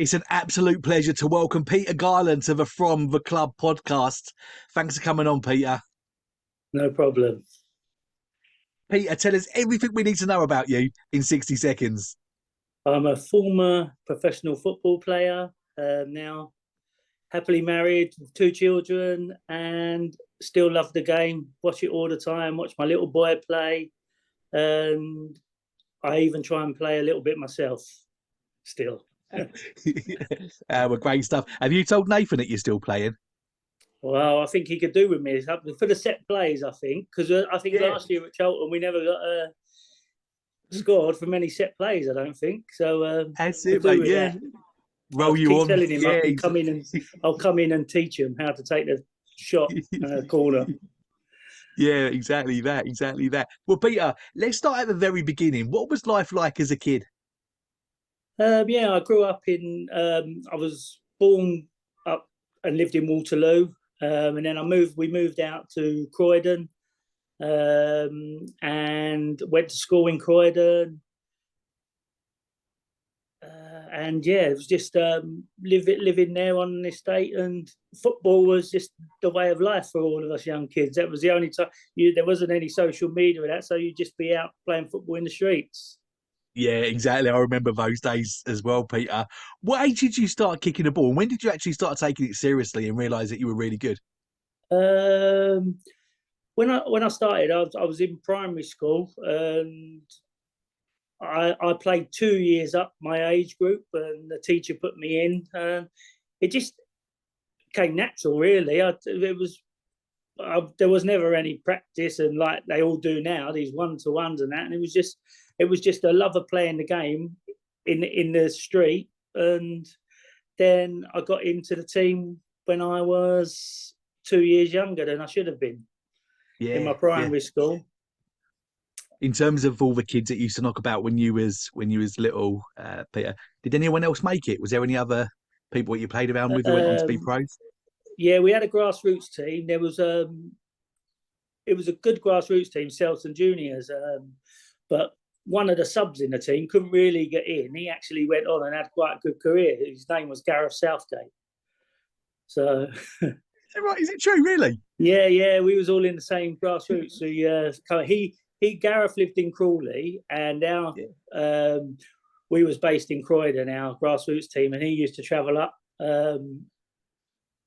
It's an absolute pleasure to welcome Peter Garland to the From the Club podcast. Thanks for coming on, Peter. No problem. Peter, tell us everything we need to know about you in 60 seconds. I'm a former professional football player, now happily married with 2 children, and still love the game. Watch it all the time, watch my little boy play, and I even try and play a little bit myself still. Well, great stuff. Have you told Nathan that you're still playing? Well, I think he could do with me for the set plays, I think, because I think Yeah. last year at Charlton we never got scored from any set plays, I don't think. So That's could it, do mate. with Yeah. that. I Roll you keep on. telling him I Yeah. can come in and I'll come in and teach him how to take the shot corner. Yeah, exactly that. Exactly that. Well, Peter, let's start at the very beginning. What was life like as a kid? Yeah, I grew up in. I was born up and lived in Waterloo, and then we moved out to Croydon, and went to school in Croydon. And yeah, it was just living there on an estate, and football was just the way of life for all of us young kids. That was the only time there wasn't any social media with that, so you'd just be out playing football in the streets. Yeah, exactly. I remember those days as well, Peter. What age did you start kicking a ball? And when did you actually start taking it seriously and realise that you were really good? Um, when I started, I was in primary school, and I played 2 years up my age group, and the teacher put me in. It just came natural, really. There was never any practice, and like they all do now, these one-to-ones and that. And it was just a love of playing the game in the street. And then I got into the team when I was 2 years younger than I should have been in my Yeah, yeah. primary school. In terms of all the kids that used to knock about when you was little, Peter, did anyone else make it? Was there any other people that you played around with who went on to be Um, pros? yeah, we had a grassroots team. It was a good grassroots team, Charlton Juniors, but one of the subs in the team couldn't really get in. He actually went on and had quite a good career. His name was Gareth Southgate. So Right, is it true, really? yeah, we was all in the same grassroots. So he Gareth lived in Crawley, and Yeah. we was based in Croydon, our grassroots team, and he used to travel up on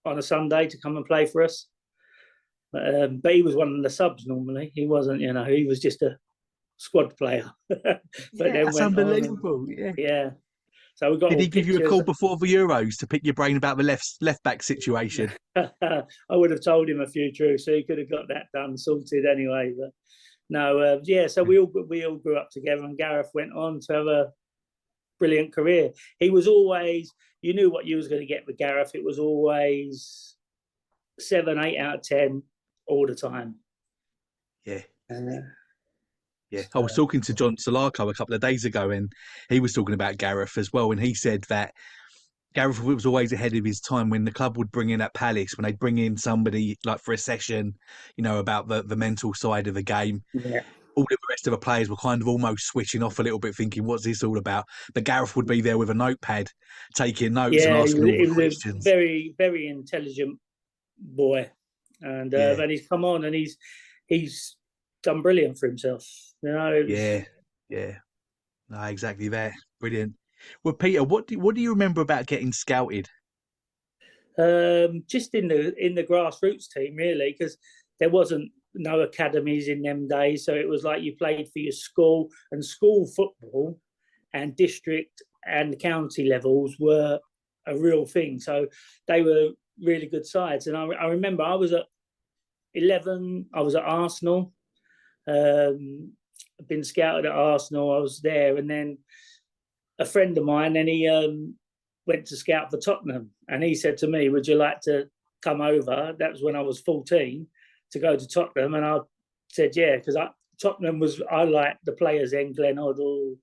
a Sunday to come and play for us. But he was one of the subs normally. He wasn't, he was just a squad player. But Yeah, then that's went on, and unbelievable. Yeah. yeah. So we got Did all he give you a pictures. call before the Euros to pick your brain about the left back situation? I would have told him a few truths, so he could have got that done, sorted anyway. But no, yeah. So we all grew up together, and Gareth went on to have a brilliant career. He was always, you knew what you was going to get with Gareth. It was always 7, 8 out of 10 all the time. Yeah. Uh, Yeah, I was talking to John Solarco a couple of days ago, and he was talking about Gareth as well. And he said that Gareth was always ahead of his time when the club would bring in at Palace, when they'd bring in somebody like for a session, about the mental side of the game. yeah. All of the rest of the players were kind of almost switching off a little bit, thinking, what's this all about? But Gareth would be there with a notepad, taking notes and Yeah, asking all he the was a questions. very, very intelligent boy, and Yeah, he's come on and he's done brilliant for himself. yeah, yeah. No, exactly that. Brilliant. Well, Peter, what do you remember about getting scouted? Just in the grassroots team really, because there wasn't no academies in them days, so it was like you played for your school, and school football and district and county levels were a real thing. So they were really good sides, and I remember I was at 11. I was at Arsenal. I've been scouted at Arsenal. I was there, and then a friend of mine, and he went to scout for Tottenham, and he said to me, "Would you like to come over?" That was when I was 14, to go to Tottenham, and I said, "Yeah," because I liked the players then, Glenn Hoddle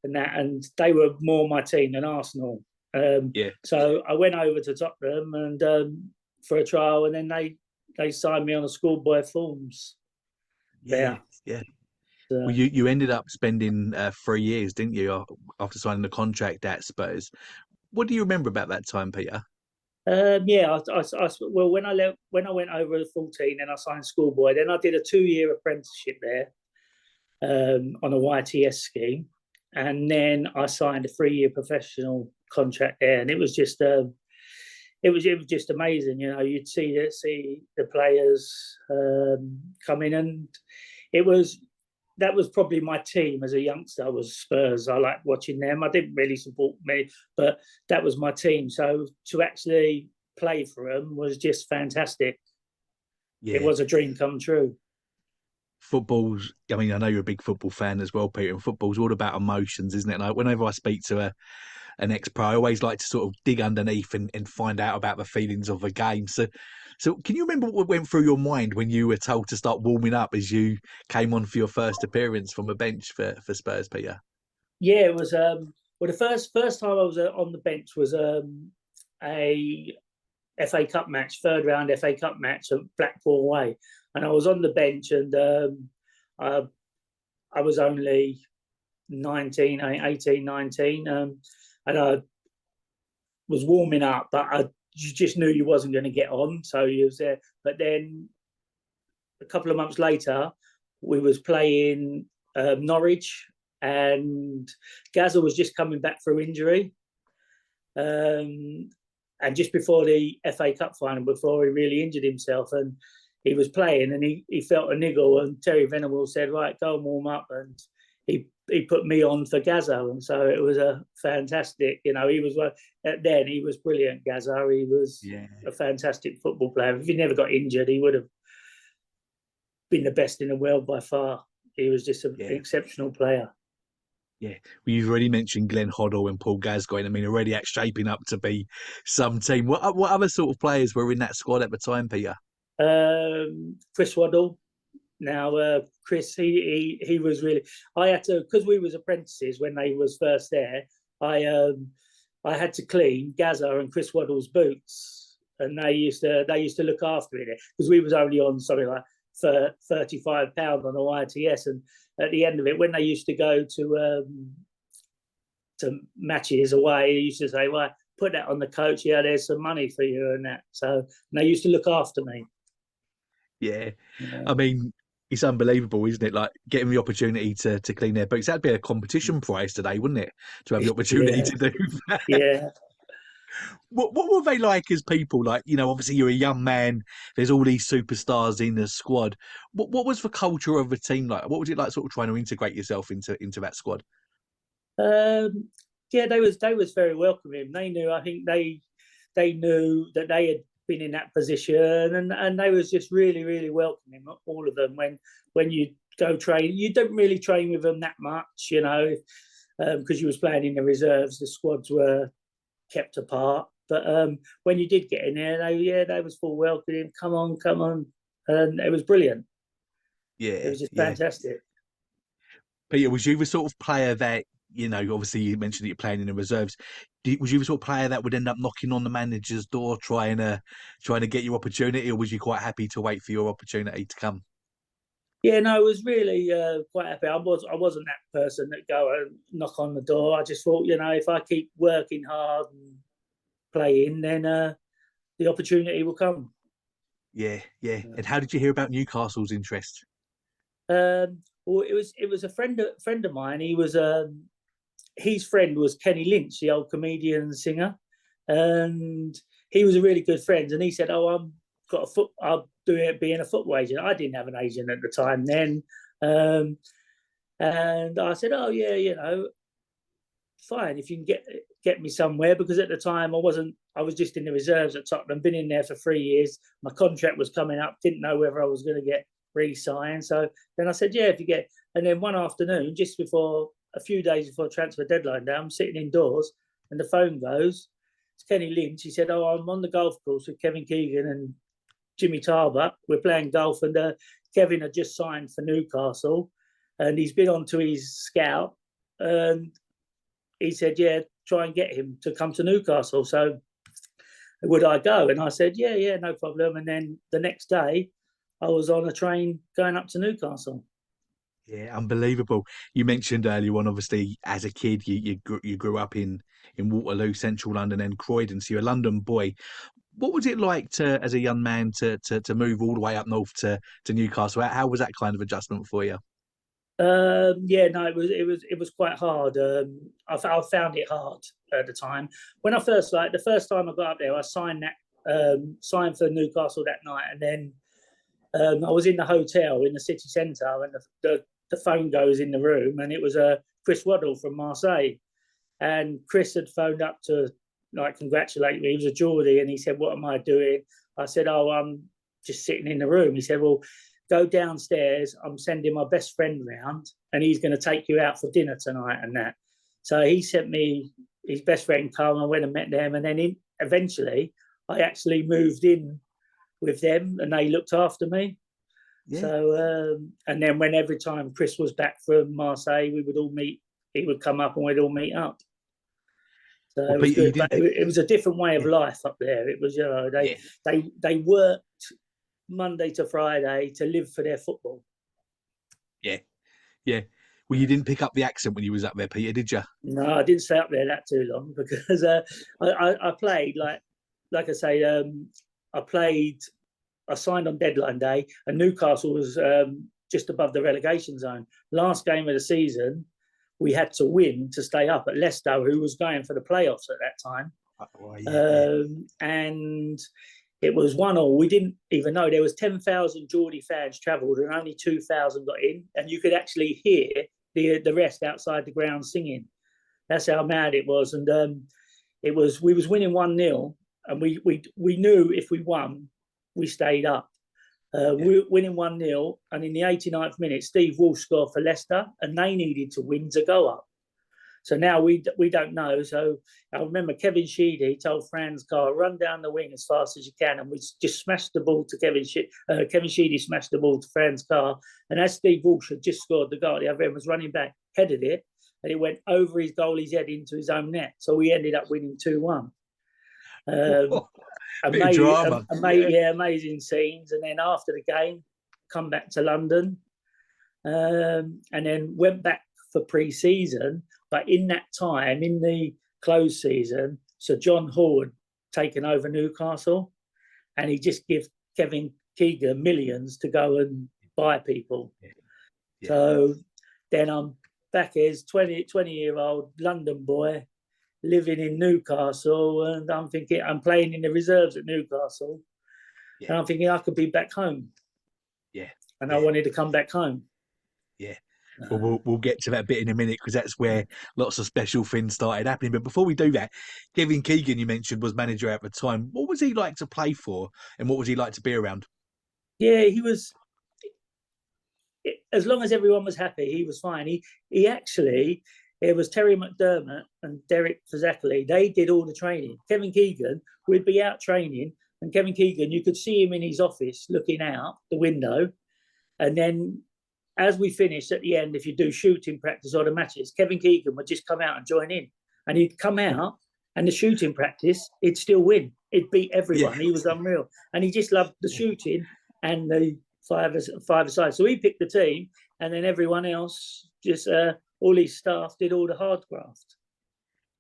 and that, and they were more my team than Arsenal. Yeah, So I went over to Tottenham and for a trial, and then they signed me on a schoolboy forms yeah, there. yeah. So, Well, you ended up spending 3 years, didn't you, after signing the contract at Spurs? What do you remember about that time, Peter? Yeah, well, when I went over at 14, then I signed schoolboy. Then I did a 2-year apprenticeship there on a YTS scheme, and then I signed a 3-year professional contract there, and it was just it was just amazing. You know, you'd see the players come in, and it was that was probably my team as a youngster was Spurs. I liked watching them. I didn't really support me, but that was my team. So to actually play for them was just fantastic. It Yeah, was a dream come true. football's. I mean, I know you're a big football fan as well, Peter. And football's all about emotions, isn't it? Like whenever I speak to an ex-pro, I always like to sort of dig underneath and find out about the feelings of a game. So can you remember what went through your mind when you were told to start warming up as you came on for your first appearance from a bench for Spurs, Peter? Yeah, it was. Well, the first time I was on the bench was a FA Cup match, third round FA Cup match at Blackpool away, and I was on the bench, and I was only 19, 18, 19, and I was warming up, but you just knew you wasn't going to get on, so you was there. But then a couple of months later, we was playing Norwich, and Gazza was just coming back through injury. And just before the FA Cup final, before he really injured himself, and he was playing, and he felt a niggle, and Terry Venables said, "Right, go and warm up," and he put me on for Gazza, and so it was a fantastic. You know, he was then he was brilliant. Gazza, he was a fantastic football player. If he never got injured, he would have been the best in the world by far. He was just an exceptional player. Yeah, well, you've already mentioned Glenn Hoddle and Paul Gascoigne. I mean, already shaping up to be some team. What other sort of players were in that squad at the time, Peter? Chris Waddle. Now, Chris, he was really. I had to, because we was apprentices when they was first there. I had to clean Gazza and Chris Waddle's boots, and they used to look after it because we was only on something like for £35 on a YTS, and at the end of it, when they used to go to matches away, he used to say, "Well, put that on the coach. Yeah, there's some money for you," and that. So and they used to look after me. Yeah, I mean, it's unbelievable, isn't it? Like getting the opportunity to clean their boots. That'd be a competition prize today, wouldn't it? To have the opportunity to do that. Yeah. What were they like as people? Like, you know, obviously you're a young man. There's all these superstars in the squad. What was the culture of the team like? What was it like, sort of trying to integrate yourself into that squad? Yeah, they was very welcoming. They knew. I think they knew that they had been in that position, and they was just really welcoming, all of them. When you go train, you don't really train with them that much, you know, because you was playing in the reserves. The squads were kept apart, but when you did get in there, they was full welcoming. Come on, and it was brilliant. It Yeah, was just yeah. fantastic. Peter, was you the sort of player that, you know, obviously you mentioned that you're playing in the reserves. Was you the sort of player that would end up knocking on the manager's door trying to get your opportunity, or was you quite happy to wait for your opportunity to come? Yeah, no, I was really quite happy. I wasn't that person that go and knock on the door. I just thought, you know, if I keep working hard and playing, then the opportunity will come. Yeah, yeah. And how did you hear about Newcastle's interest? Well, it was a friend of mine. He was his friend was Kenny Lynch, the old comedian and singer, and he was a really good friend. And he said, "Oh, I'll do it being a football agent." I didn't have an agent at the time then, and I said, "Oh yeah, you know, fine if you can get me somewhere," because at the time I wasn't. I was just in the reserves at Tottenham. Been in there for 3 years. My contract was coming up. Didn't know whether I was going to get re-signed. So then I said, "Yeah, if you get." And then one afternoon, just before a few days before transfer deadline, I'm sitting indoors, and the phone goes. It's Kenny Lynch. He said, "Oh, I'm on the golf course with Kevin Keegan and Jimmy Tarbuck. We're playing golf, and Kevin had just signed for Newcastle, and he's been on to his scout, and he said, yeah, try and get him to come to Newcastle. So would I go?" And I said, yeah, no problem. And then the next day, I was on a train going up to Newcastle. Yeah, unbelievable. You mentioned earlier on, obviously, as a kid, you grew up in Waterloo, central London, and Croydon, so you're a London boy. What was it like to, as a young man, to move all the way up north to Newcastle? How was that kind of adjustment for you? Yeah, no, it was quite hard. I found it hard at the time. When I first the first time I got up there, I signed for Newcastle that night, and then I was in the hotel in the city centre, and the phone goes in the room, and it was Chris Waddle from Marseille, and Chris had phoned up to like congratulate me. He was a Geordie, and he said, "What am I doing?" I said, "Oh, I'm just sitting in the room." He said, "Well, go downstairs. I'm sending my best friend round, and he's going to take you out for dinner tonight and that." So he sent me his best friend Carl, and I went and met them, and then eventually I actually moved in with them, and they looked after me. Yeah. So and then when every time Chris was back from Marseille, we would all meet. He would come up and we'd all meet up. So Well, it was Peter, you good, didn't but pick. it was a different way of Yeah, life up there. It was, yeah, they worked Monday to Friday to live for their football. yeah, yeah. Well, you didn't pick up the accent when you was up there, Peter, did you? No, I didn't stay up there that too long because I played like I say, I played. I signed on deadline day, and Newcastle was just above the relegation zone. Last game of the season, we had to win to stay up at Leicester, who was going for the playoffs at that time. Oh, yeah, yeah. And it was 1-1. We didn't even know there was 10,000 Geordie fans travelled, and only 2,000 got in, and you could actually hear the rest outside the ground singing. That's how mad it was, and we was winning 1-0, and we knew if we won, we stayed up. We were winning 1-0, and in the 89th minute, Steve Walsh scored for Leicester, and they needed to win to go up. So now we don't know. So I remember Kevin Sheedy told Franz Carr, run down the wing as fast as you can. And we just smashed the ball to Kevin Sheedy. Kevin Sheedy smashed the ball to Franz Carr. And as Steve Walsh had just scored the goal, the other end was running back, headed it, and it went over his goalie's head into his own net. So we ended up winning 2-1. Bit of drama. Amazing scenes. And then after the game, come back to London, and then went back for pre-season. But in that time, in the closed season, Sir John Hall had taken over Newcastle, and he just gave Kevin Keegan millions to go and buy people. Yeah. So then I'm back as 20-year-old London boy living in Newcastle, and I'm thinking I'm playing in the reserves at Newcastle, and I'm thinking I could be back home. Yeah. And I wanted to come back home. Yeah. Well, we'll get to that bit in a minute because that's where lots of special things started happening. But before we do that, Kevin Keegan, you mentioned, was manager at the time. What was he like to play for, and what was he like to be around? Yeah, he was. As long as everyone was happy, he was fine. He actually, it was Terry McDermott and Derek Fazackley. They did all the training. Kevin Keegan would be out training, and Kevin Keegan, you could see him in his office looking out the window, and then as we finished at the end, if you do shooting practice or the matches, Kevin Keegan would just come out and join in. And he'd come out, and the shooting practice, he'd still win. He'd beat everyone. Yeah. He was unreal. And he just loved the shooting and the five-a-side. So he picked the team, and then everyone else, just all his staff, did all the hard graft.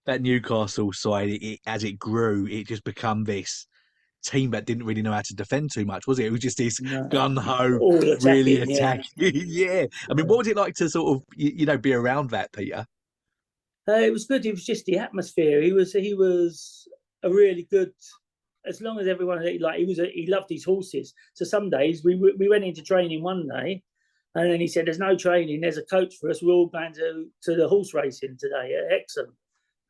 That Newcastle side, as it grew, it just become this team that didn't really know how to defend too much, was it? It was just this gun-ho, really attacking. Yeah. I mean, what was it like to sort of, be around that, Peter? It was good. It was just the atmosphere. He was a really good. As long as everyone he loved his horses. So some days we went into training one day, and then he said, "There's no training. There's a coach for us. We're all going to the horse racing today at Hexham,"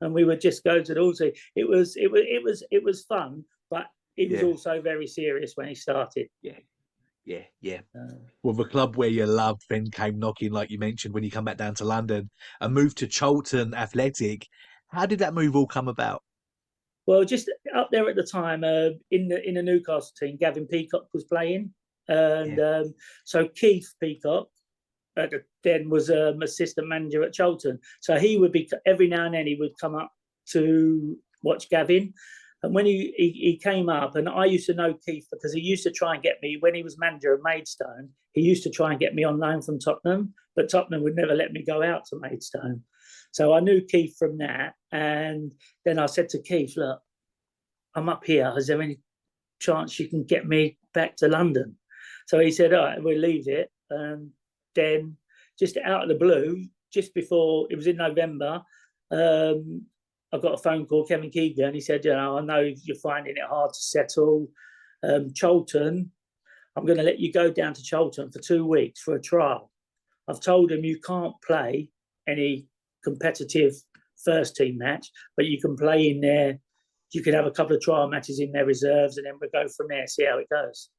and we would just go to the horse. It was fun, but he was also very serious when he started. Yeah. Well, the club where you loved then came knocking, like you mentioned, when you come back down to London and moved to Charlton Athletic. How did that move all come about? Well, just up there at the time, in the Newcastle team, Gavin Peacock was playing, and so Keith Peacock then was assistant manager at Charlton. So he would be every now and then he would come up to watch Gavin. And when he came up, and I used to know Keith because he used to try and get me, when he was manager of Maidstone, he used to try and get me on loan from Tottenham, but Tottenham would never let me go out to Maidstone. So I knew Keith from that. And then I said to Keith, look, I'm up here. Is there any chance you can get me back to London? So he said, all right, we'll leave it. Then just out of the blue, just before, it was in November, I got a phone call, Kevin Keegan. He said, I know you're finding it hard to settle. Charlton, I'm going to let you go down to Charlton for 2 weeks for a trial. I've told him you can't play any competitive first team match, but you can play in there. You can have a couple of trial matches in their reserves, and then we'll go from there, see how it goes.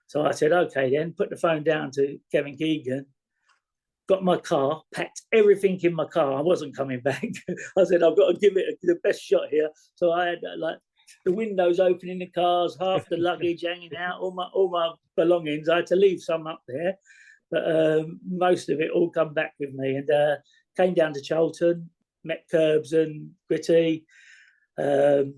So I said, okay, then put the phone down to Kevin Keegan, got my car, packed everything in my car. I wasn't coming back. I said, I've got to give it the best shot here. So I had the windows open in the cars, half the luggage hanging out, all my belongings. I had to leave some up there, but most of it all come back with me. And came down to Charlton, met Curbs and Gritty, and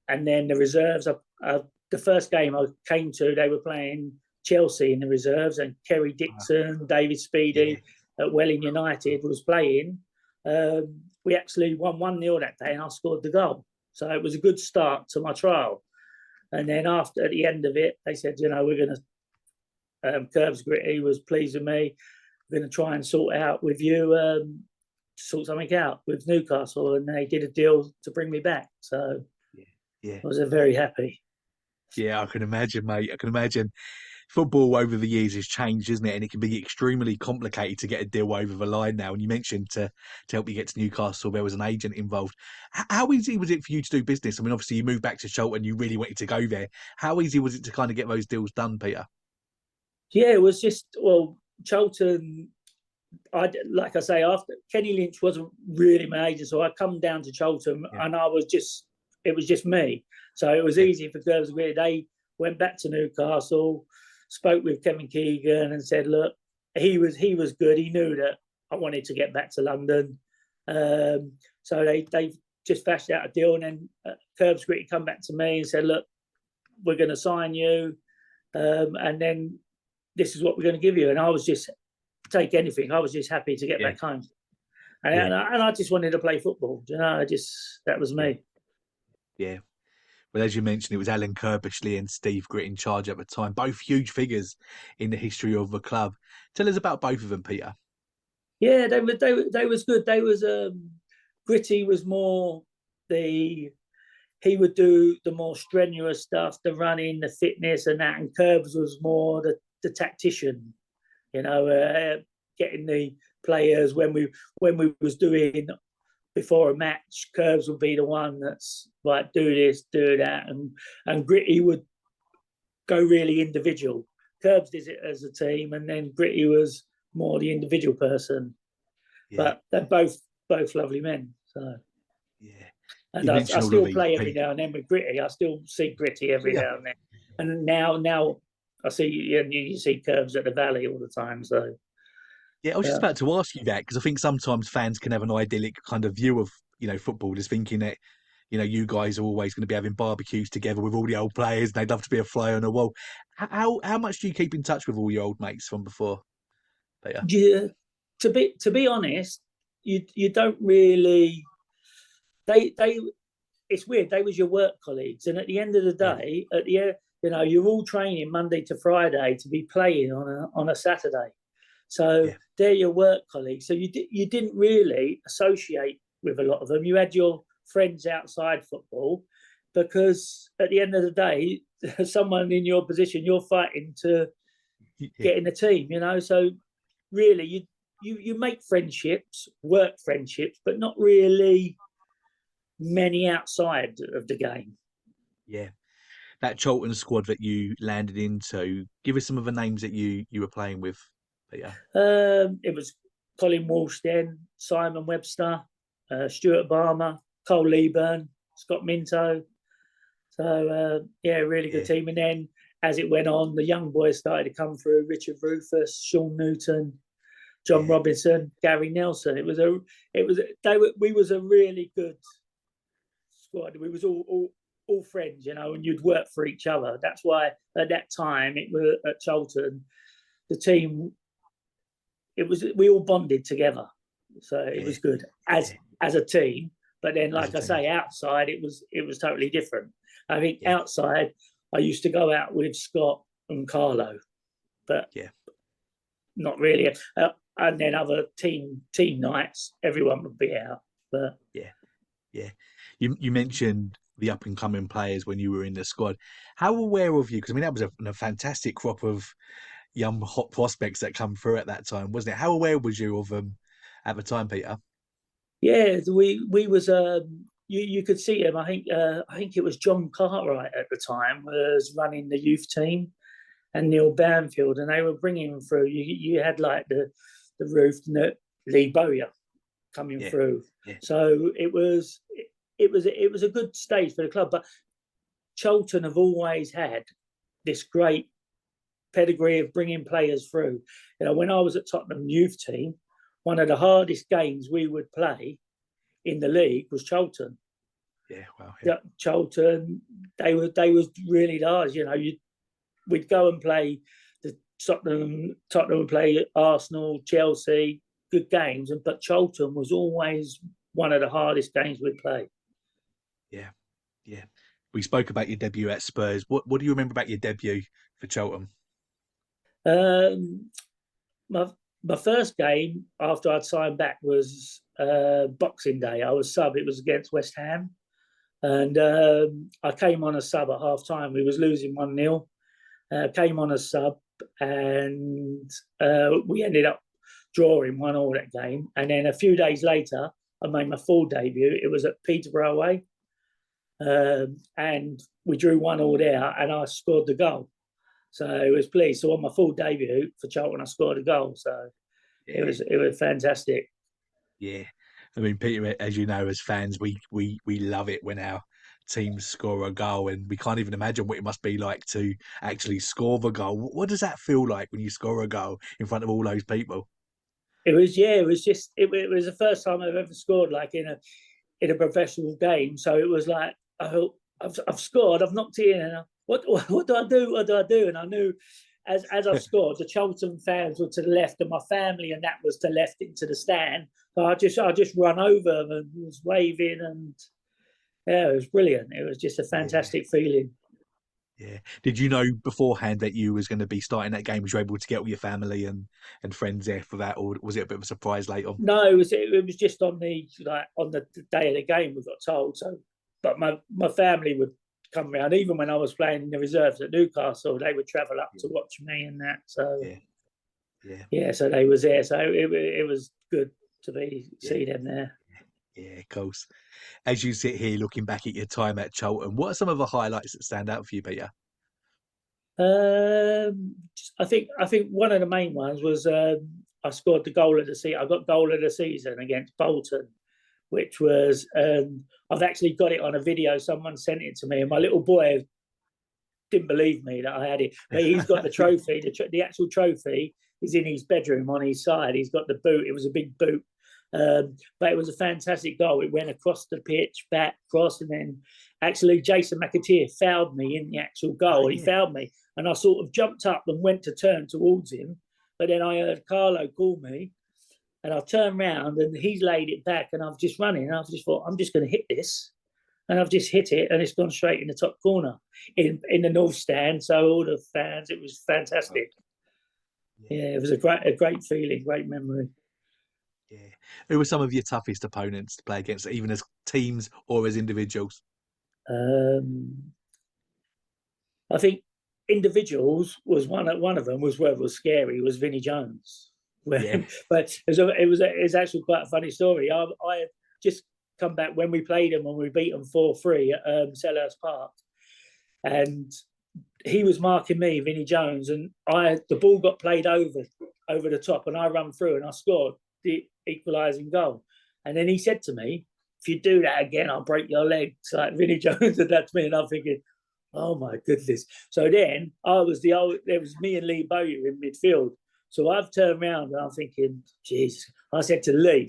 then the reserves. The first game I came to, they were playing Chelsea in the reserves, and Kerry Dixon, David Speedy at Welling United was playing. We actually won 1-0 that day, and I scored the goal. So it was a good start to my trial. And then at the end of it, they said, we're going to, Curbs Gritty was pleased with me. We're going to try and sort out with you, sort something out with Newcastle. And they did a deal to bring me back. So I was very happy. Yeah, I can imagine, mate. I can imagine. Football over the years has changed, isn't it? And it can be extremely complicated to get a deal over the line now. And you mentioned to help you get to Newcastle, there was an agent involved. How easy was it for you to do business? I mean, obviously you moved back to Charlton, you really wanted to go there. How easy was it to kind of get those deals done, Peter? Yeah, it was just, Charlton, like I say, after Kenny Lynch wasn't really my agent, so I come down to Charlton and it was just me. So it was easy for Curbs. They went back to Newcastle, spoke with Kevin Keegan and said, look, he was good. He knew that I wanted to get back to London. So they just fashed out a deal, and then Curbs Gritty come back to me and said, look, we're going to sign you, and then this is what we're going to give you. And I was just, take anything. I was just happy to get back home. And I just wanted to play football. That was me. Yeah. Well, as you mentioned, it was Alan Kirbishley and Steve Gritt in charge at the time, both huge figures in the history of the club. Tell us about both of them, Peter. Yeah, they was good. They was Gritty was more he would do the more strenuous stuff, the running, the fitness, and that. And Curbs was more the tactician, getting the players when we was doing. Before a match, Curbs would be the one that's like, do this, do that, and Gritty would go really individual. Curbs did it as a team, and then Gritty was more the individual person. But they're both lovely men. So and I still play every now and then with Gritty. I still see Gritty every now and then, and now I see you see Curbs at the Valley all the time. So. Yeah, I was just about to ask you that, because I think sometimes fans can have an idyllic kind of view of, footballers, thinking that, you guys are always going to be having barbecues together with all the old players and they'd love to be a fly on the wall. How much do you keep in touch with all your old mates from before, Peter? Yeah, to be honest, you don't really. They it's weird. They was your work colleagues, and at the end of the day, you're all training Monday to Friday to be playing on a Saturday. So they're your work colleagues. So you didn't really associate with a lot of them. You had your friends outside football, because at the end of the day, someone in your position, you're fighting to get in the team. So really, you make friendships, work friendships, but not really many outside of the game. Yeah. That Charlton squad that you landed into, give us some of the names that you were playing with. Yeah. It was Colin Walsden, Simon Webster, Stuart Barmer, Cole Leeburn, Scott Minto. So, really good team. And then as it went on, the young boys started to come through: Richard Rufus, Sean Newton, John Robinson, Gary Nelson. We was a really good squad. We was all all friends, you know, and you'd work for each other. That's why at that time it was at Charlton, the team, we all bonded together, so it was good as a team. But then, like I say, outside it was totally different. I think outside I used to go out with Scott and Carlo, but not really. And then other team nights, everyone would be out. But you mentioned the up and coming players when you were in the squad. How aware of you? Because I mean, that was a fantastic crop of young hot prospects that come through at that time, wasn't it? How aware was you of them at the time, Peter? Yeah, we was you could see him. I think it was John Cartwright at the time was running the youth team, and Neil Banfield, and they were bringing him through. You had like the Roof, Lee Bowyer coming through. Yeah. So it was a good stage for the club. But Charlton have always had this great pedigree of bringing players through. You know, when I was at Tottenham youth team, one of the hardest games we would play in the league was Charlton. Yeah, wow. Yeah. Charlton, they was really large. You know, we'd go and play the Tottenham would play Arsenal, Chelsea, good games, but Charlton was always one of the hardest games we'd play. Yeah. We spoke about your debut at Spurs. What do you remember about your debut for Charlton? My first game after I'd signed back was Boxing Day. I was sub. It was against West Ham, and I came on a sub at half time. We was losing 1-0. Came on a sub, and we ended up drawing 1-1 that game. And then a few days later, I made my full debut. It was at Peterborough away, and we drew 1-1 there, and I scored the goal. So it was pleased. So on my full debut for Charlton, I scored a goal. So it was fantastic. Yeah, I mean, Peter, as you know, as fans, we love it when our teams score a goal, and we can't even imagine what it must be like to actually score the goal. What does that feel like when you score a goal in front of all those people? It was it was the first time I've ever scored like in a professional game. So it was like I've scored, I've knocked it in, and what do I do? What do I do? And I knew as I scored, the Charlton fans were to the left, and my family and that was to left into the stand. So I just run over them and was waving, and it was brilliant. It was just a fantastic feeling. Yeah. Did you know beforehand that you was going to be starting that game? Was you able to get all your family and friends there for that, or was it a bit of a surprise later on? No, it was just on the day of the game we got told. So, but my family would come around. Even when I was playing in the reserves at Newcastle, they would travel up to watch me and that. So so they was there. So it was good to see them there. Yeah, of course. As you sit here looking back at your time at Charlton, what are some of the highlights that stand out for you, Peter? I think one of the main ones was I scored the goal of the season. I got goal of the season against Bolton, which was I've actually got it on a video. Someone sent it to me, and my little boy didn't believe me that I had it. But he's got the trophy. The actual trophy is in his bedroom on his side. He's got the boot. It was a big boot. But it was a fantastic goal. It went across the pitch, back, cross, and then actually Jason McAteer fouled me in the actual goal. He fouled me, and I sort of jumped up and went to turn towards him. But then I heard Carlo call me, and I turned round, and he's laid it back, and I've just run in, and I've just thought, I'm just going to hit this. And I've just hit it, and it's gone straight in the top corner in the north stand. So all the fans, it was fantastic. Yeah, it was a great feeling, great memory. Yeah. Who were some of your toughest opponents to play against, even as teams or as individuals? I think individuals was one of them was where it was scary, was Vinnie Jones. But it was actually quite a funny story. I had just come back when we played him, and we beat them 4-3 at Selhurst Park, and he was marking me, Vinnie Jones, and the ball got played over the top, and I ran through and I scored the equalising goal. And then he said to me, if you do that again, I'll break your legs. Like Vinnie Jones said that to me, and I'm thinking, oh my goodness. So then there was me and Lee Bowyer in midfield. So I've turned around and I'm thinking, Jesus. I said to Lee,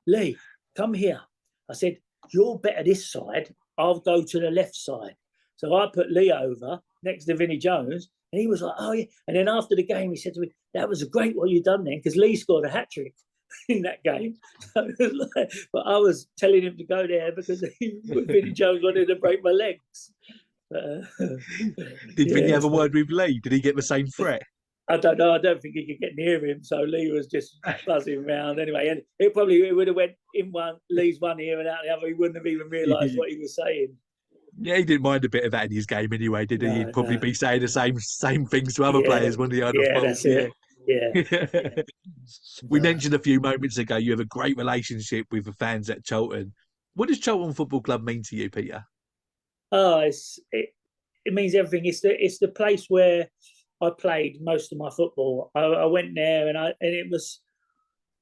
Lee, come here. I said, you're better this side I'll go to the left side. So I put Lee over next to Vinnie Jones, and he was like, oh, yeah. And then after the game, he said to me, that was great what you done then, because Lee scored a hat-trick in that game. So but I was telling him to go there because Vinnie Jones wanted to break my legs. Did Vinny have a word with Lee? Did he get the same threat? I don't know. I don't think he could get near him. So Lee was just buzzing around anyway. And it would have went in one, Lee's one ear and out the other. He wouldn't have even realised what he was saying. Yeah, he didn't mind a bit of that in his game anyway, did he? No, He'd probably be saying the same things to other players, wouldn't he? I'd have thought. That's it. Yeah. We mentioned a few moments ago you have a great relationship with the fans at Charlton. What does Charlton Football Club mean to you, Peter? Oh, it means everything. It's the place where I played most of my football. I went there, and it was,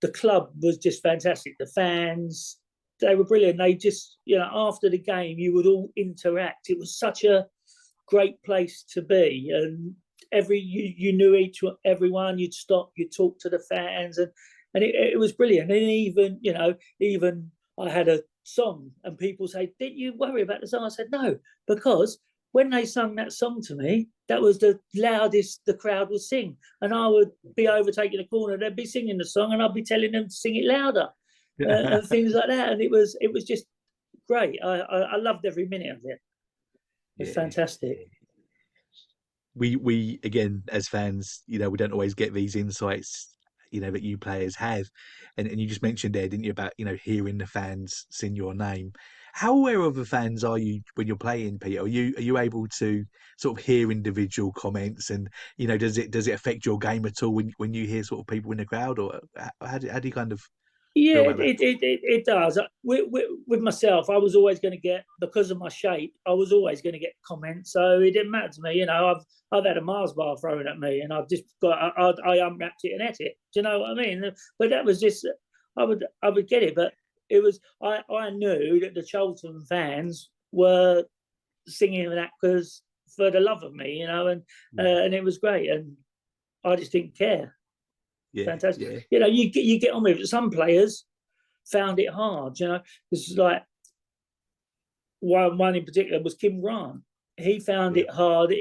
the club was just fantastic. The fans, they were brilliant. They just, after the game, you would all interact. It was such a great place to be, and you knew everyone. You'd stop, you'd talk to the fans, and it was brilliant. And even I had a song, and people say, "Didn't you worry about the song?" I said, "No, because when they sung that song to me, that was the loudest the crowd would sing, and I would be overtaking the corner. They'd be singing the song, and I'd be telling them to sing it louder, and things like that. And it was just great. I loved every minute of it. It was fantastic." We again, as fans, we don't always get these insights, that you players have, and you just mentioned there, didn't you, about hearing the fans sing your name. How aware of the fans are you when you're playing, Peter? Are you able to sort of hear individual comments, and does it affect your game at all when you hear sort of people in the crowd, or how do you kind of feel about that? It does. With myself, I was always going to get, because of my shape, I was always going to get comments. So it didn't matter to me. I've had a Mars bar thrown at me, and I've just I unwrapped it and ate it. Do you know what I mean? But that was just, I would get it. But it was, I knew that the Charlton fans were singing that because for the love of me, and it was great, and I just didn't care. Yeah, fantastic. Yeah. You get on with it. Some players found it hard. This is like one in particular was Kim Grant. He found it hard.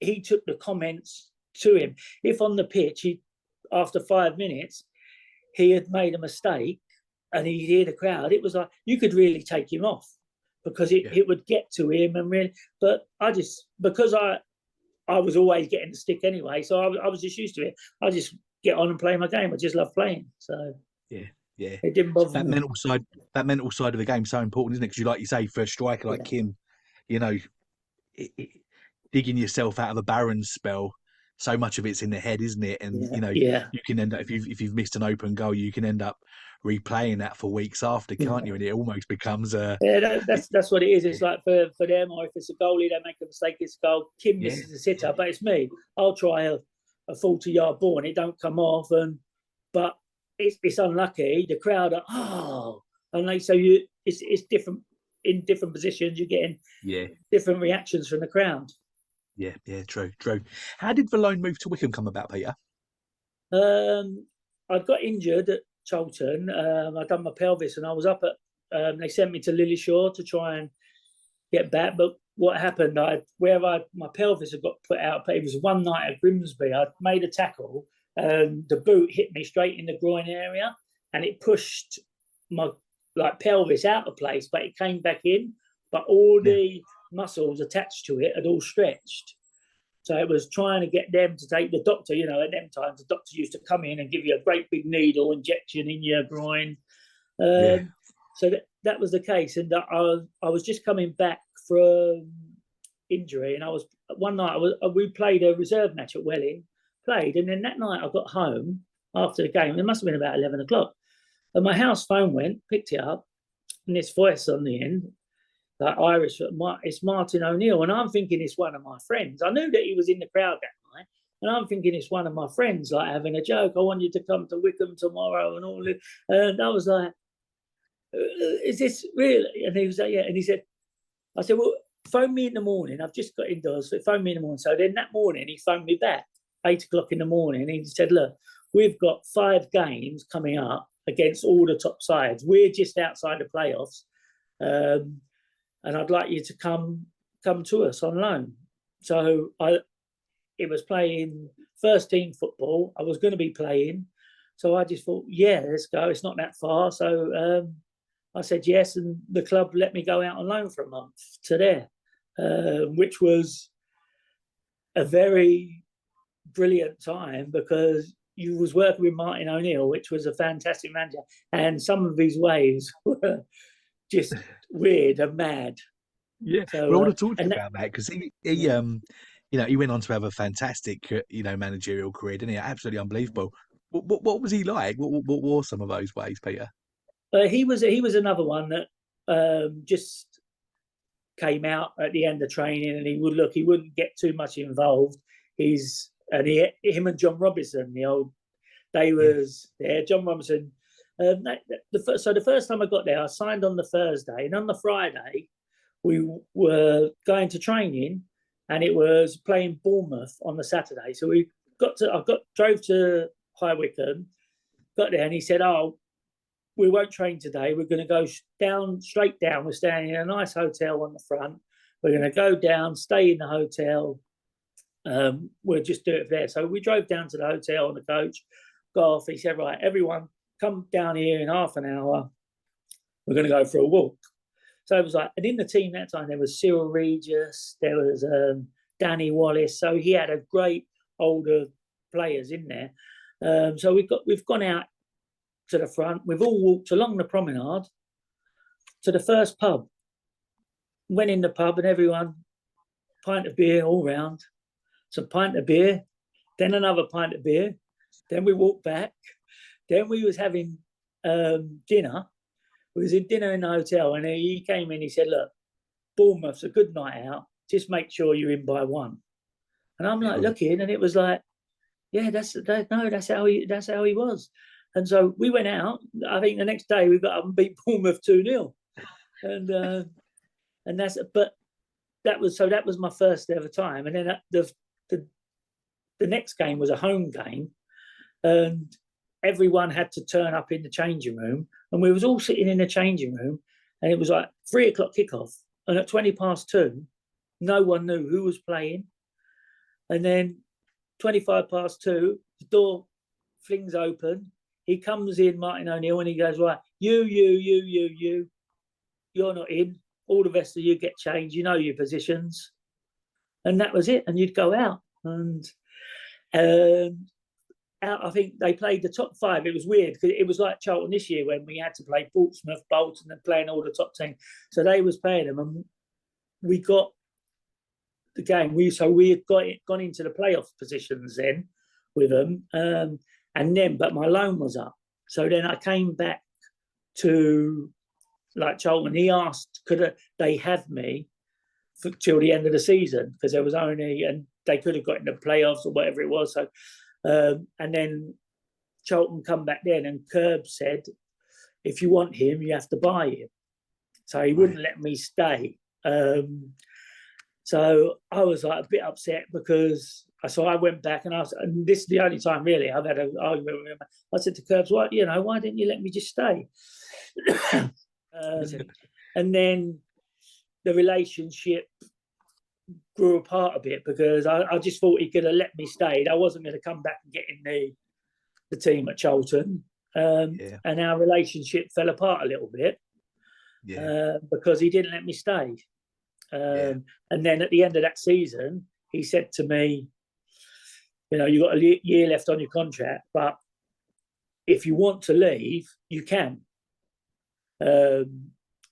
He took the comments to him. If on the pitch, after 5 minutes, he had made a mistake and he'd hear the crowd, it was like you could really take him off because it would get to him and really. But because I was always getting the stick anyway, so I was just used to it. I just get on and play my game. I just love playing. So yeah, it didn't bother me. That mental side of the game is so important, isn't it? Because like you say, for a striker like Kim, digging yourself out of a barren spell, so much of it's in the head, isn't it? And you can end up, if you've missed an open goal, you can end up replaying that for weeks after, can't you? And it almost becomes a that's what it is. It's like for them, or if it's a goalie, they make a mistake, it's a goal. Kim misses a sitter, but it's me. I'll try a 40-yard ball and it don't come off, but it's unlucky. The crowd are and it's different in different positions. You're getting different reactions from the crowd. Yeah, true. How did the loan move to Wickham come about, Peter? I got injured at Charlton. I'd done my pelvis, and I was up at. They sent me to Lillishore to try and get back, but what happened? My pelvis had got put out. It was one night at Grimsby. I made a tackle, and the boot hit me straight in the groin area, and it pushed my pelvis out of place, but it came back in. But all the muscles attached to it had all stretched. So it was trying to get them to take the doctor, at them times, the doctor used to come in and give you a great big needle injection in your groin. So that was the case. And I was just coming back from injury. And one night we played a reserve match at Welling, and then that night I got home after the game. It must have been about 11 o'clock. And my house phone went, picked it up, and this voice on the end, like Irish, it's Martin O'Neill. And I'm thinking it's one of my friends. I knew that he was in the crowd that night. And I'm thinking it's one of my friends, like having a joke. I want you to come to Wickham tomorrow and all this. And I was like, is this really? And he was like, yeah. And he said, I said, well, phone me in the morning. I've just got indoors. So phone me in the morning. So then that morning he phoned me back, 8 o'clock in the morning. And he said, look, we've got 5 games coming up against all the top sides. We're just outside the playoffs. and I'd like you to come to us on loan. So it was playing first team football. I was going to be playing. So I just thought, yeah, let's go. It's not that far. So I said yes, and the club let me go out on loan for a month to there, which was a very brilliant time because you was working with Martin O'Neill, which was a fantastic manager, and some of his ways were just weird and mad. Yeah, So, well, I want to talk to you about that because he went on to have a fantastic, managerial career, didn't he? Absolutely unbelievable. What was he like? What were some of those ways, Peter? he was another one that just came out at the end of training, and he wouldn't get too much involved. Him and John Robinson, John Robinson. The first time I got there, I signed on the Thursday, and on the Friday, we were going to training, and it was playing Bournemouth on the Saturday. So drove to High Wickham, got there, and he said, "Oh, we won't train today. We're going to go straight down. We're staying in a nice hotel on the front. We're going to go down, stay in the hotel. We'll just do it there." So we drove down to the hotel on the coach, got off. He said, "Right, everyone, come down here in half an hour. We're going to go for a walk." So it was like, and in the team that time, there was Cyril Regis, there was Danny Wallace. So he had a great older players in there. So we've gone out to the front. We've all walked along the promenade to the first pub. Went in the pub, and everyone, pint of beer all round. Some pint of beer, then another pint of beer. Then we walked back. Then we was having dinner. We was in dinner in the hotel, and he came in. He said, "Look, Bournemouth's a good night out. Just make sure you're in by 1." And I'm like looking, and it was like, yeah, that's how he was. And so we went out. I think the next day we got up and beat Bournemouth 2-0, and that was my first ever time. And then the next game was a home game, and everyone had to turn up in the changing room, and we was all sitting in the changing room, and it was like 3:00 kickoff, and at 2:20, no one knew who was playing, and then 2:25, the door flings open. He comes in, Martin O'Neill, and he goes, "Right, you're not in. All the rest of you get changed. You know your positions." And that was it. And you'd go out. And I think they played the top 5. It was weird because it was like Charlton this year when we had to play Portsmouth, Bolton, and playing all the top 10. So they was playing them, and we got the game. We had gone into the playoff positions then with them. But my loan was up. So then I came back to Charlton. He asked, could they have me till the end of the season, because there was only, and they could have got in the playoffs or whatever it was. So, and then Charlton come back then, and Kerb said, if you want him, you have to buy him. So he wouldn't let me stay. So I was like a bit upset because I went back, and this is the only time really I've had an argument with him. I said to Curbs, why didn't you let me just stay? And then the relationship grew apart a bit because I just thought he could have let me stay. I wasn't going to come back and get in the team at Charlton. And our relationship fell apart a little bit because he didn't let me stay. And then at the end of that season, he said to me, you've got a year left on your contract, but if you want to leave, you can.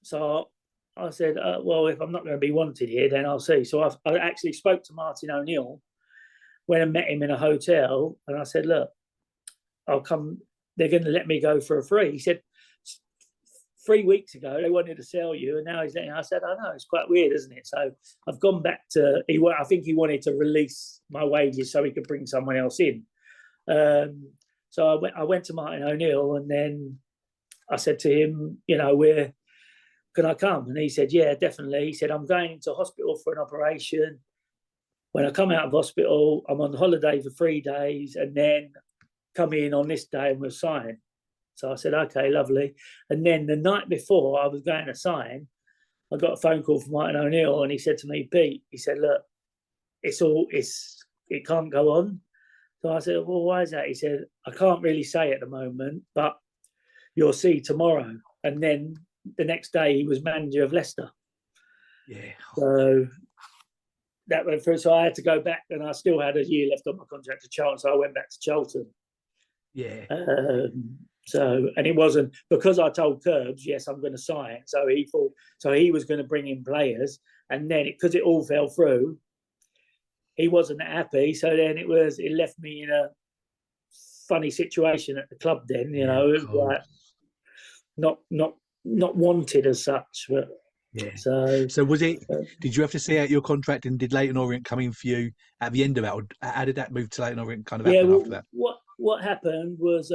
So I said, well, if I'm not going to be wanted here, then I'll see. So I actually spoke to Martin O'Neill, went and met him in a hotel, and I said, look, I'll come. They're going to let me go for a free. He said, 3 weeks ago, they wanted to sell you, and now he's letting. I said, I know, it's quite weird, isn't it? So I've gone back to. I think he wanted to release my wages so he could bring someone else in. So I went to Martin O'Neill, and then I said to him, where can I come? And he said, yeah, definitely. He said, I'm going into hospital for an operation. When I come out of hospital, I'm on holiday for 3 days, and then come in on this day and we'll sign. So I said, okay, lovely. And then the night before I was going to sign, I got a phone call from Martin O'Neill, and he said to me, Pete, he said, look, it can't go on. So I said, well, why is that? He said, I can't really say at the moment, but you'll see tomorrow. And then the next day he was manager of Leicester. Yeah. So that went through. So I had to go back, and I still had a year left on my contract to Charlton. So I went back to Charlton. Yeah. And it wasn't because I told Curbs, yes, I'm going to sign. So he was going to bring in players, and then because it all fell through, he wasn't happy. So then it left me in a funny situation at the club. Then like not wanted as such, but. Yeah. So was it? Did you have to see out your contract, and did Leyton Orient come in for you at the end of that, or how did that move to Leyton Orient kind of happen after that? What happened was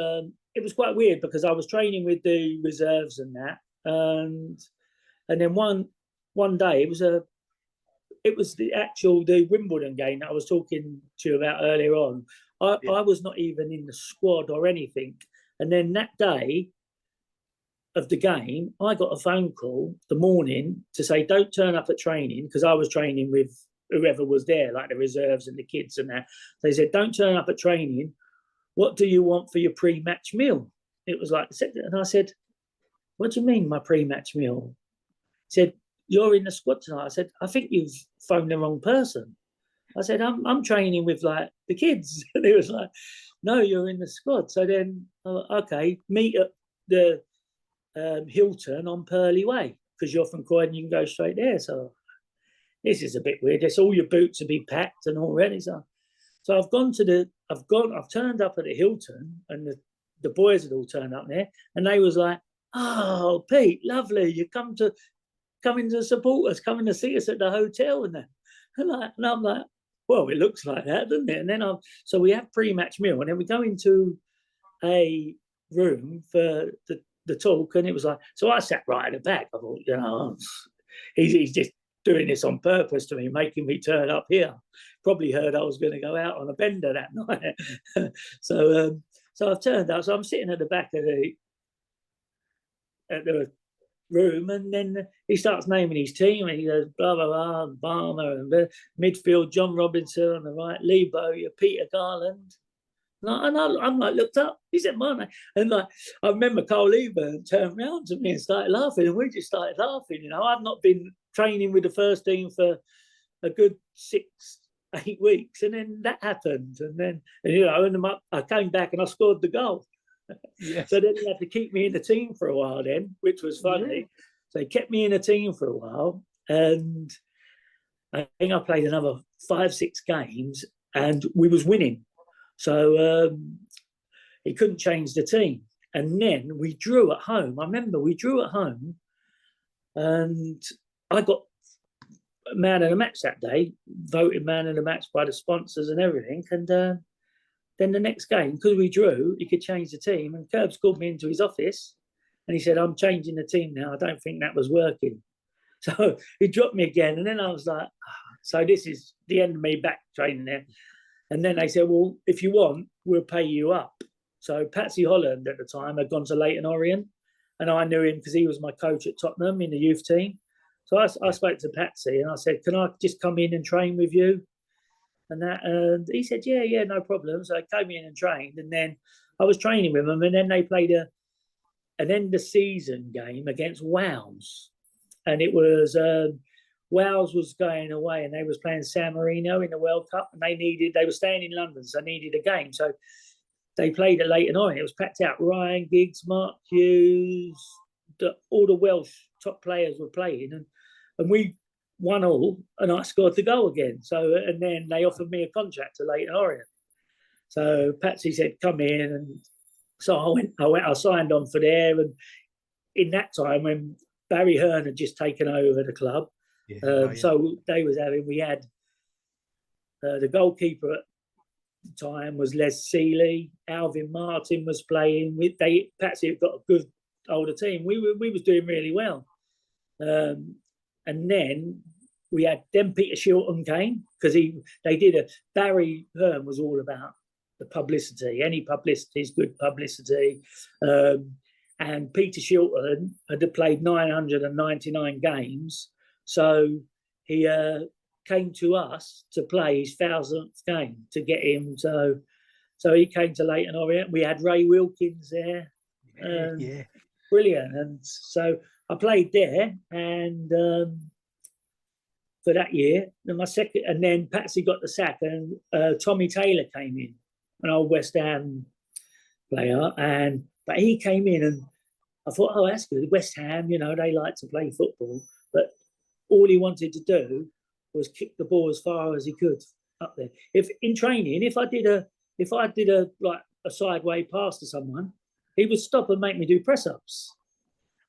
it was quite weird because I was training with the reserves and that, and then one day it was the Wimbledon game that I was talking to you about earlier on. I was not even in the squad or anything, and then that day of the game, I got a phone call the morning to say, don't turn up at training, because I was training with whoever was there, like the reserves and the kids and that. They said, don't turn up at training. What do you want for your pre-match meal? It was like, and I said, what do you mean my pre-match meal? He said, you're in the squad tonight. I said, I think you've phoned the wrong person. I said, I'm training with like the kids. And he was like, no, you're in the squad. So then, okay, meet at the Hilton on Purley Way, because you're from Croydon, you can go straight there. So this is a bit weird. It's all your boots to be packed and all ready. So I've turned up at the Hilton, and the boys had all turned up there, and they was like, oh, Pete, lovely, you coming to support us, coming to see us at the hotel and that. And I'm like, well, it looks like that, doesn't it? And then so we have pre-match meal, and then we go into a room for the talk, and it was like, so I sat right at the back. I thought, he's just doing this on purpose to me, making me turn up here. Probably heard I was going to go out on a bender that night. So I've turned up. So I'm sitting at the back of the room, and then he starts naming his team, and he goes blah blah blah, Barmer, and midfield John Robinson on the right, Lee Bowyer, Peter Garland. And I'm like, looked up, he said my name. And like, I remember Carl Lieber turned around to me and started laughing, and we just started laughing. I've not been training with the first team for a good 6-8 weeks, and then that happened. And then, I came back and I scored the goal. Yes. So then they had to keep me in the team for a while then, which was funny. Yeah. So they kept me in the team for a while, and I think I played another 5-6 games, and we was winning. So he couldn't change the team. And then we drew at home. I remember we drew at home, and I got man of the match that day, voted man of the match by the sponsors and everything. And then the next game, because we drew, he could change the team. And Curbs called me into his office, and he said, I'm changing the team now. I don't think that was working. So he dropped me again. And then I was like, so this is the end of me back training there. And then they said, well, if you want, we'll pay you up. So Patsy Holland at the time had gone to Leyton Orient, and I knew him because he was my coach at Tottenham in the youth team. So I spoke to Patsy, and I said, can I just come in and train with you? And he said, yeah, no problem. So I came in and trained, and then I was training with them, and then they played an end of season game against Wales. And it was... Wales was going away, and they was playing San Marino in the World Cup, and they were staying in London, so they needed a game. So they played at Leyton Orient. It was packed out. Ryan Giggs, Mark Hughes, all the Welsh top players were playing, and we won all, and I scored the goal again. So, and then they offered me a contract to Leyton Orient. So Patsy said, come in, and so I signed on for there. And in that time, when Barry Hearn had just taken over the club, so we had the goalkeeper at the time was Les Seeley, Alvin Martin was playing. Patsy had got a good older team. We was doing really well, and then we had Peter Shilton came because Barry Hearn was all about the publicity. Any publicity is good publicity. and Peter Shilton had played 999 games, so he came to us to play his 1000th game to get him. So he came to Leyton Orient. We had Ray Wilkins there. Yeah. Brilliant. And so I played there, and for that year, and then Patsy got the sack, and Tommy Taylor came in, an old West Ham player, but he came in, and I thought, oh, that's good. West Ham, they like to play football, but all he wanted to do was kick the ball as far as he could up there. If in training, if I did a like a sideway pass to someone, he would stop and make me do press ups,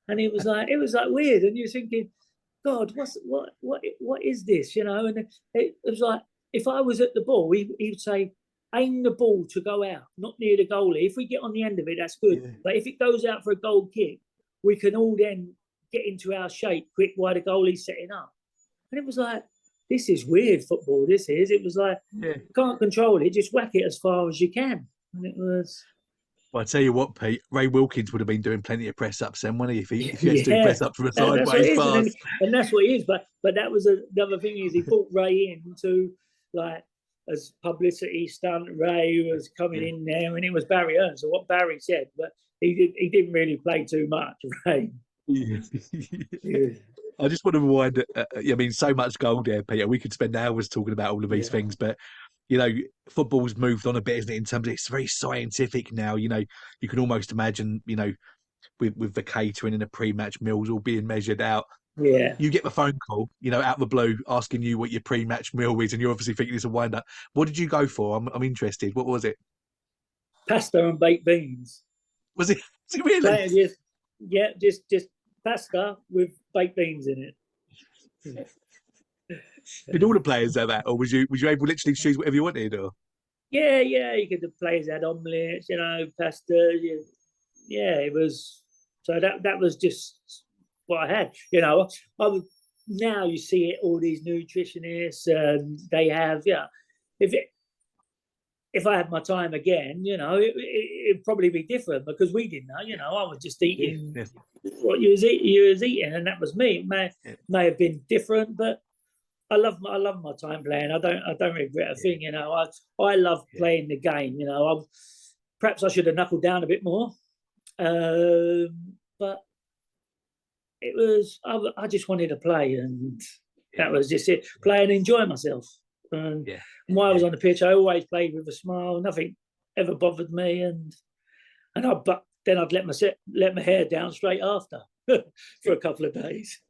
and it was like weird, and you're thinking, God, what is this? And it was like, if I was at the ball, he would say, aim the ball to go out, not near the goalie. If we get on the end of it, that's good. Yeah. But if it goes out for a goal kick, we can all then get into our shape quick while the goalie's setting up. And it was like, this is weird football, this is. It was like, you can't control it, just whack it as far as you can. And it was... Well, I tell you what, Pete, Ray Wilkins would have been doing plenty of press-ups then, wouldn't he? If he had to do press-ups from a sideways pass. And that's what he is. But that was another thing, is he brought Ray in to, like, as publicity stunt. Ray was coming in there, and it was Barry Earns. So what Barry said, but he didn't really play too much, Ray. I just want to rewind. So much gold there, Peter. We could spend hours talking about all of these things, but football's moved on a bit, isn't it? In terms of, it's very scientific now. You can almost imagine, with the catering and the pre-match meals all being measured out. Yeah. You get the phone call, out of the blue, asking you what your pre-match meal is, and you're obviously thinking it's a wind-up. What did you go for? I'm interested. What was it? Pasta and baked beans. Was it really? Just pasta with baked beans in it. Did all the players have that, or was you able to literally choose whatever you wanted? Or yeah, the players had omelets, pasta. Yeah, it was. So that was just what I had. I would, now you see it, all these nutritionists, they have. If I had my time again, it'd probably be different, because we didn't know. I was just eating what you was eating, and that was me. It may have been different, but I love my time playing. I don't regret a thing. I love playing the game. Perhaps I should have knuckled down a bit more, but it was. I just wanted to play, and that was just it. Play and enjoy myself. And while I was on the pitch, I always played with a smile. Nothing ever bothered me, but then I'd let my hair down straight after for a couple of days.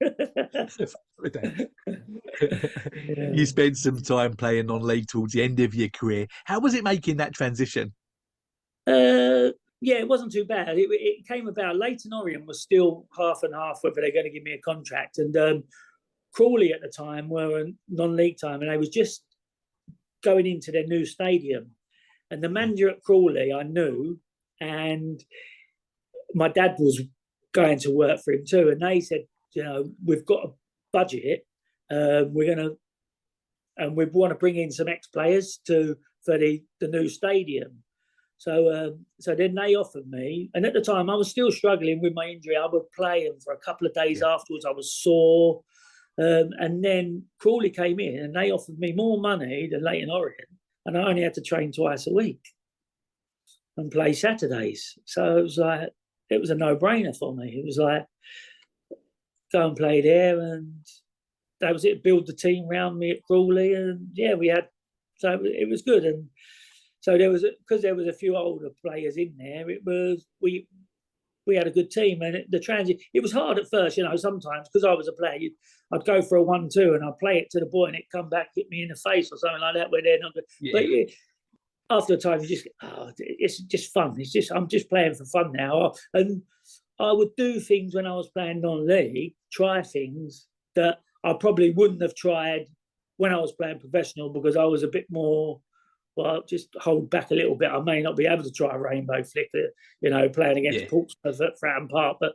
You spent some time playing non-league towards the end of your career. How was it making that transition? It wasn't too bad. It came about. Leyton Orient was still half and half whether they're going to give me a contract, and Crawley at the time were a non-league time, and they was just going into their new stadium. And the manager at Crawley I knew, and my dad was going to work for him too. And they said, we've got a budget. We want to bring in some ex-players for the new stadium. So then they offered me, and at the time I was still struggling with my injury. I would play, and for a couple of days afterwards I was sore. And then Crawley came in, and they offered me more money than Leyton Orient, and I only had to train twice a week and play Saturdays. So it was a no-brainer for me. It was like, go and play there, and that was it. Build the team around me at Crawley, and so it was good. And so because there was a few older players in there, we had a good team, and it was hard at first, sometimes, because I was a player, I'd go for a 1-2 and I'd play it to the boy, and it'd come back, hit me in the face or something like that, where they're not good. But after a time, it's just fun. I'm just playing for fun now. And I would do things when I was playing non-league, try things that I probably wouldn't have tried when I was playing professional, because I was a bit more, just hold back a little bit. I may not be able to try a rainbow flick, playing against Portsmouth at Fratton Park, but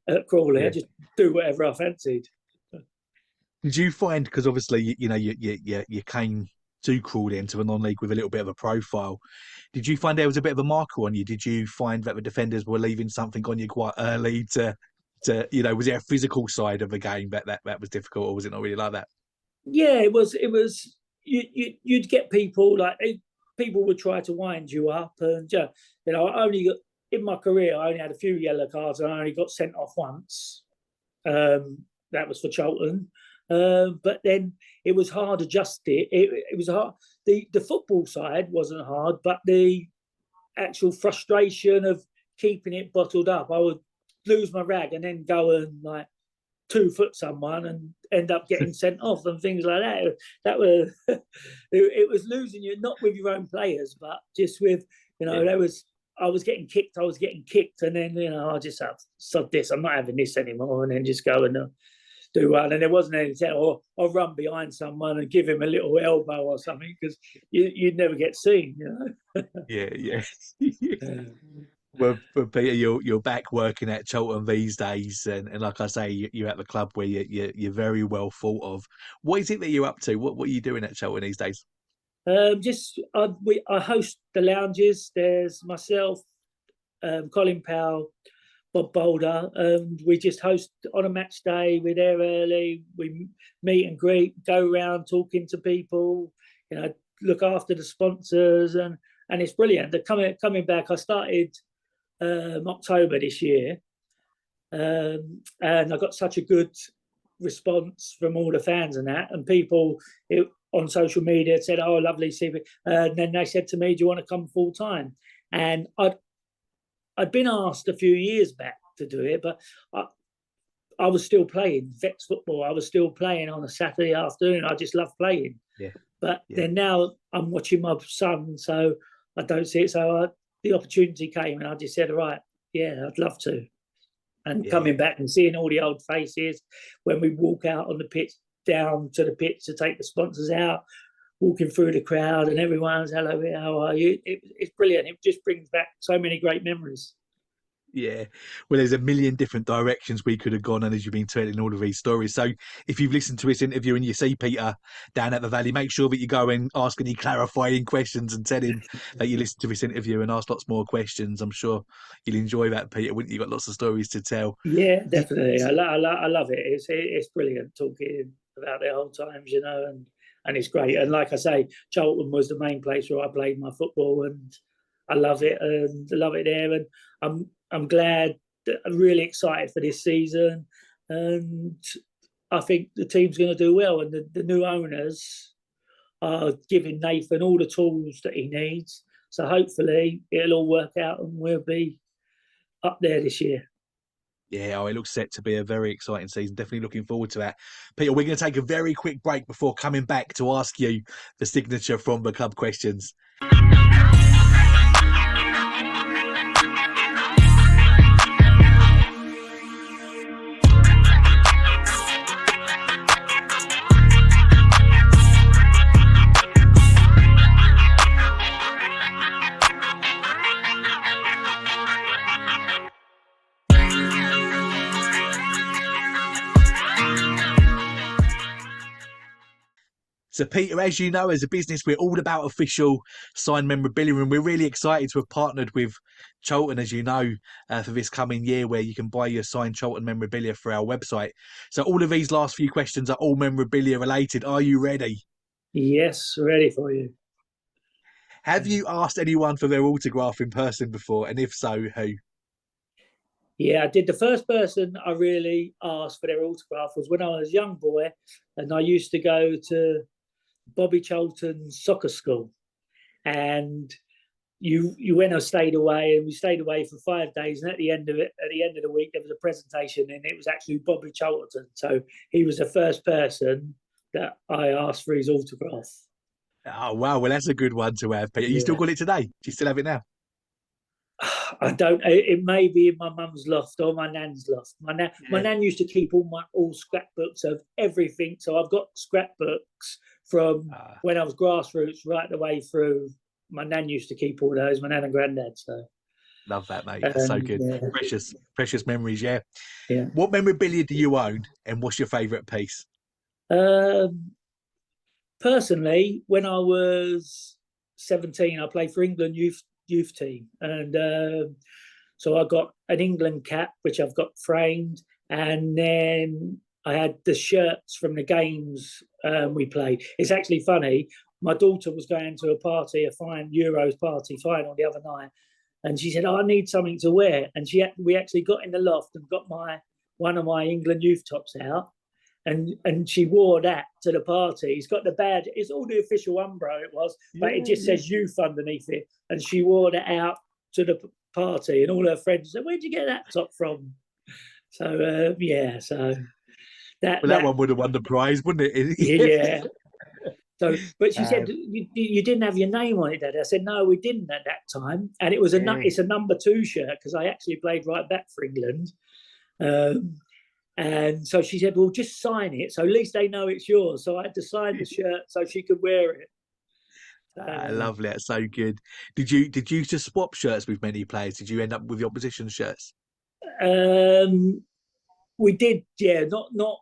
at Crawley, I just do whatever I fancied. Did you find, because obviously, you came to Crawley into a non-league with a little bit of a profile, Did you find there was a bit of a marker on you? Did you find that the defenders were leaving something on you quite early was there a physical side of the game that was difficult, or was it not really like that? Yeah, it was. It was. You'd get people like people would try to wind you up, and I only got in my career. I only had a few yellow cards, and I only got sent off once. That was for Charlton. But then it was hard to adjust it. It was hard. The football side wasn't hard, but the actual frustration of keeping it bottled up. I would lose my rag and then go and like 2-foot someone and end up getting sent off and things like that. That was it was losing you, not with your own players, but just with there was. I was getting kicked, and then I just have sod this. I'm not having this anymore, and then just go and do one. And there wasn't anything, or run behind someone and give him a little elbow or something, because you'd never get seen. Yeah. Well, Peter, you're back working at Charlton these days, and like I say, you're at the club where you're very well thought of. What is it that you're up to? What are you doing at Charlton these days? I host the lounges. There's myself, Colin Powell, Bob Boulder, and we just host on a match day. We're there early. We meet and greet, go around talking to people. Look after the sponsors, and it's brilliant. They're coming back. I started October this year, and I got such a good response from all the fans and that, and people on social media said, "Oh, lovely, CV." And then they said to me, "Do you want to come full time?" And I'd been asked a few years back to do it, but I was still playing Vex football. I was still playing on a Saturday afternoon. I just love playing. Yeah. But then now I'm watching my son, so I don't see it. So the opportunity came, and I just said, "Right, yeah, I'd love to." And coming back and seeing all the old faces when we walk out on the pitch, down to the pitch to take the sponsors out, walking through the crowd, and everyone's, "Hello, how are you?" It's brilliant. It just brings back so many great memories. Yeah, well, there's a million different directions we could have gone, and as you've been telling all of these stories. So, if you've listened to this interview and you see Peter down at the Valley, make sure that you go and ask any clarifying questions and tell him that you listened to this interview and ask lots more questions. I'm sure you'll enjoy that, Peter. Wouldn't you? Got lots of stories to tell. Yeah, definitely. I love it. It's brilliant talking about the old times, and it's great. And like I say, Charlton was the main place where I played my football, and I love it, and I love it there. And I'm glad. I'm really excited for this season, and I think the team's going to do well. And the new owners are giving Nathan all the tools that he needs. So hopefully it'll all work out, and we'll be up there this year. Yeah, it looks set to be a very exciting season. Definitely looking forward to that. Peter, we're going to take a very quick break before coming back to ask you the signature from the club questions. So, Peter, as you know, as a business, we're all about official signed memorabilia, and we're really excited to have partnered with Charlton, as you know, for this coming year, where you can buy your signed Charlton memorabilia through our website. So, all of these last few questions are all memorabilia related. Are you ready? Yes, ready for you. Have you asked anyone for their autograph in person before? And if so, who? Yeah, I did. The first person I really asked for their autograph was when I was a young boy, and I used to go to Bobby Charlton's soccer school, and you went and stayed away, and we stayed away for 5 days, and at the end of the week there was a presentation, and it was actually Bobby Charlton. So he was the first person that I asked for his autograph. Oh wow, well that's a good one to have, Peter. You still got it today? Do you still have it now? I don't. It may be in my mum's loft or my nan's loft. My nan used to keep all scrapbooks of everything, so I've got scrapbooks from when I was grassroots right the way through. My nan used to keep all those. My nan and granddad. So love that, mate. That's so good. Yeah. Precious memories. Yeah. Yeah. What memorabilia do you own, and what's your favourite piece? Personally, when I was 17, I played for England youth team, and so I got an England cap which I've got framed, and then I had the shirts from the games we played. It's actually funny. My daughter was going to a party, a Euros party final the other night, and she said, "Oh, I need something to wear." And we actually got in the loft and got one of my England youth tops out, and she wore that to the party. It's got the badge. It's all the official Umbro it was, but it just says youth underneath it. And she wore that out to the party, and all her friends said, "Where'd you get that top from?" So so that one would have won the prize, wouldn't it? Yeah. So, but she said, you didn't have your name on it, Dad. I said, no, we didn't at that time. And it's a number 2 shirt because I actually played right back for England. And so she said, well, just sign it. So at least they know it's yours. So I had to sign the shirt so she could wear it. Lovely. That's so good. Did you just swap shirts with many players? Did you end up with the opposition shirts? We did, yeah, not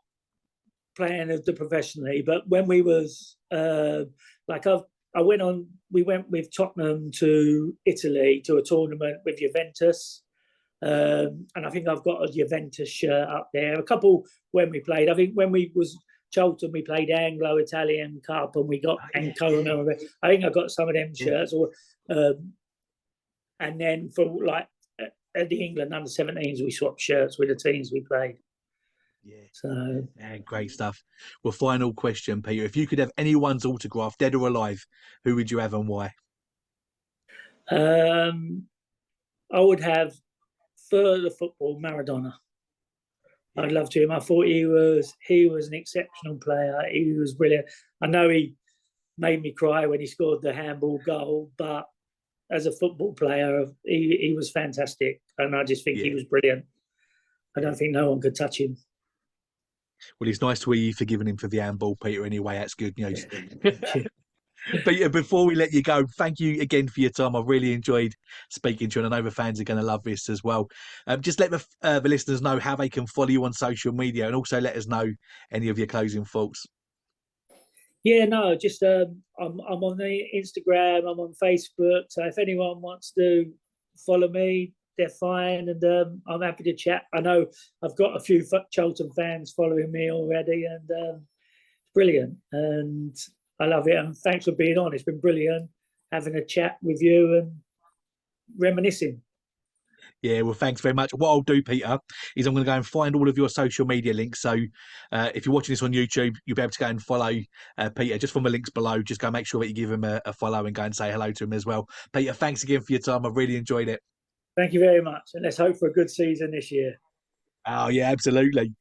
playing the professionally, but when we was we went with Tottenham to Italy to a tournament with Juventus, and I think I've got a Juventus shirt up there. A couple when we played. I think when we was Charlton, we played Anglo-Italian Cup, and we got Ancona. I think I got some of them shirts, and then for at the England under-17s, we swapped shirts with the teams we played. Great stuff. Well, final question, Peter. If you could have anyone's autograph, dead or alive, who would you have and why? I would have, for the football, Maradona. I'd love to him. I thought he was an exceptional player. He was brilliant. I know he made me cry when he scored the handball goal, but as a football player, he was fantastic, and I just think he was brilliant. I don't think no one could touch him. Well, it's nice to hear you forgiving him for the handball, Peter. Anyway, that's good news. Peter, before we let you go, thank you again for your time. I've really enjoyed speaking to you, and I know the fans are going to love this as well. Just let the listeners know how they can follow you on social media, and also let us know any of your closing thoughts. Yeah, no, just I'm on the Instagram, I'm on Facebook. So if anyone wants to follow me, they're fine, and I'm happy to chat. I know I've got a few Charlton fans following me already, and it's brilliant, and I love it. And thanks for being on. It's been brilliant having a chat with you and reminiscing. Yeah, well, thanks very much. What I'll do, Peter, is I'm going to go and find all of your social media links. So if you're watching this on YouTube, you'll be able to go and follow Peter just from the links below. Just go make sure that you give him a follow and go and say hello to him as well. Peter, thanks again for your time. I've really enjoyed it. Thank you very much. And let's hope for a good season this year. Oh, yeah, absolutely.